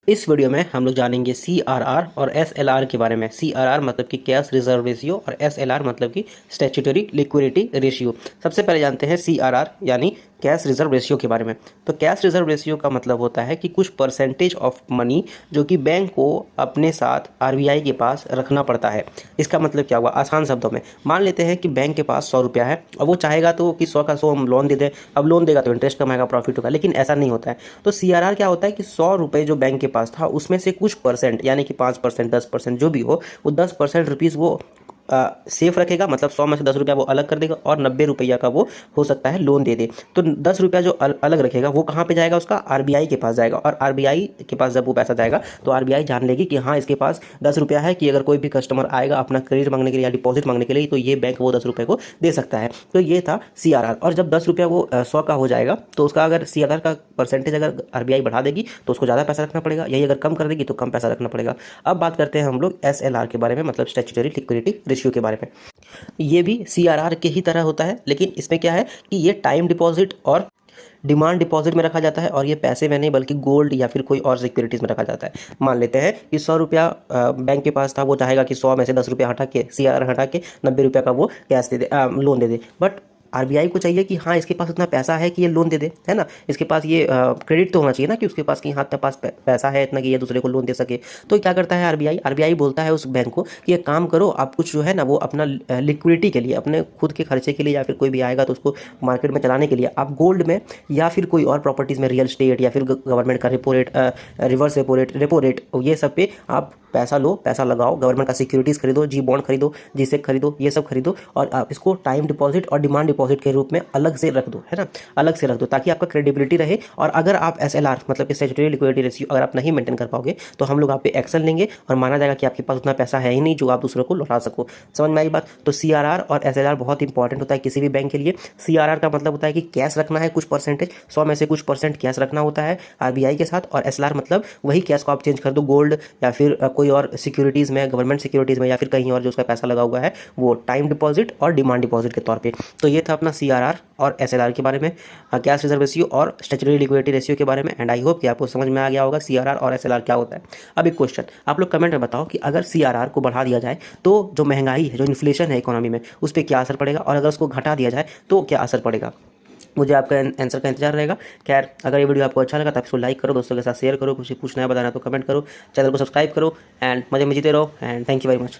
इस वीडियो में हम लोग जानेंगे सीआरआर और एसएलआर के बारे में। सीआरआर मतलब कि कैश रिजर्व रेशियो और एसएलआर मतलब कि स्टैट्यूटरी लिक्विडिटी रेशियो। सबसे पहले जानते हैं सीआरआर यानी कैश रिजर्व रेशियो के बारे में। तो कैश रिजर्व रेशियो का मतलब होता है कि कुछ परसेंटेज ऑफ मनी जो कि बैंक को अपने साथ आरबीआई के पास रखना पड़ता है। इसका मतलब क्या हुआ, आसान शब्दों में मान लेते हैं कि बैंक के पास 100 रुपया है और वो चाहेगा तो कि 100 का 100 हम लोन दे दें। अब लोन देगा तो इंटरेस्ट कम आएगा, प्रॉफिट होगा, लेकिन ऐसा नहीं होता है। तो सीआरआर क्या होता है कि 100 रुपये जो बैंक के पास था उसमें से कुछ परसेंट यानी कि 5%, 10% जो भी हो, वो 10% रुपीज़ वो सेफ रखेगा। मतलब 100 में से 10 रुपया वो अलग कर देगा और 90 रुपया का वो हो सकता है लोन दे दे। तो 10 रुपया जो अलग रखेगा वो कहाँ पे जाएगा, उसका आरबीआई के पास जाएगा। और आरबीआई के पास जब वो पैसा जाएगा तो आरबीआई जान लेगी कि हाँ इसके पास 10 रुपया है, कि अगर कोई भी कस्टमर आएगा अपना क्रेडिट मांगने के लिए या डिपॉजिट मांगने के लिए तो ये बैंक वो 10 रुपये को दे सकता है। तो ये था सीआरआर। और जब 10 रुपया वो 100 का हो जाएगा तो उसका अगर सीआरआर का परसेंटेज अगर आरबीआई बढ़ा देगी तो उसको ज़्यादा पैसा रखना पड़ेगा, यही अगर कम कर देगी तो कम पैसा रखना पड़ेगा। अब बात करते हैं हम लोग एसएलआर के बारे में, मतलब स्टैट्यूटरी लिक्विडिटी रेशियो के बारे में। ये भी सीआरआर के ही तरह होता है, लेकिन इसमें क्या है कि ये टाइम डिपॉजिट और डिमांड डिपॉजिट में रखा जाता है। और ये पैसे में नहीं बल्कि गोल्ड या फिर कोई और सिक्योरिटीज़ में रखा जाता है। मान लेते हैं कि 100 रुपया बैंक के पास था, वो चाहेगा कि 100 में से 10 रुपया हटा के सीआरआर हटा के 90 रुपया का वो cash they they, loan they they. But RBI को चाहिए कि हाँ इसके पास इतना पैसा है कि ये लोन दे दे, है ना। इसके पास ये क्रेडिट तो होना चाहिए ना कि उसके पास कि हाँ इतना पास पैसा है इतना कि ये दूसरे को लोन दे सके। तो क्या करता है आरबीआई, आरबीआई बोलता है उस बैंक को कि एक काम करो, आप कुछ जो है ना वो अपना लिक्विडिटी के लिए, अपने खुद के खर्चे के लिए या फिर कोई भी आएगा तो उसको मार्केट में चलाने के लिए आप गोल्ड में या फिर कोई और प्रॉपर्टीज़ में, रियल स्टेट या फिर गवर्नमेंट का repo rate, reverse repo rate, ये सब पे आप पैसा लो, पैसा लगाओ, गवर्नमेंट का सिक्योरिटीज़ खरीदो, जी बॉन्ड खरीदो, जीसेक खरीदो, ये सब खरीदो और आप इसको टाइम डिपॉजिट और डिमांड डिपॉजिट के रूप में अलग से रख दो, है ना, अलग से रख दो ताकि आपका क्रेडिबिलिटी रहे। और अगर आप एसएलआर मतलब स्टैट्यूटरी लिक्विडिटी रेशियो अगर आप नहीं मेंटेन कर पाओगे तो हम लोग आप पे एक्शन लेंगे और माना जाएगा कि आपके पास उतना पैसा है ही नहीं जो आप दूसरों को लौटा सको। समझ में आई बात। तो सीआरआर और एसएलआर बहुत इंपॉर्टेंट होता है किसी भी बैंक के लिए। सीआरआर का मतलब होता है कि कैश रखना है कुछ परसेंटेज, 100 में से कुछ परसेंट कैश रखना होता है आरबीआई के साथ। और एसएलआर मतलब वही कैश को आप चेंज कर दो गोल्ड या फिर कोई और सिक्योरिटीज़ में, गवर्नमेंट सिक्योरिटीज़ में या फिर कहीं और जो उसका पैसा लगा हुआ है वो टाइम डिपॉजिट और डिमांड डिपॉजिट के तौर पे। तो ये था अपना सीआरआर और एसएलआर के बारे में, कैश रिजर्व रेशियो और स्टैट्यूटरी लिक्विडिटी रेशियो के बारे में। एंड आई होप कि आपको समझ में आ गया होगा सीआरआर और एसएलआर क्या होता है। अब एक क्वेश्चन, आप लोग कमेंट में बताओ कि अगर सीआरआर को बढ़ा दिया जाए तो जो महंगाई है, जो इन्फ्लेशन है इकोनॉमी में, उस पर क्या असर पड़ेगा, और अगर उसको घटा दिया जाए तो क्या असर पड़ेगा। मुझे आपका आंसर का इंतजार रहेगा। खैर अगर ये वीडियो आपको अच्छा लगा तो आप इसको लाइक करो, दोस्तों के साथ शेयर करो, कुछ पूछना है बताना तो कमेंट करो, चैनल को सब्सक्राइब करो एंड मजे में जीते रहो। And thank you very much.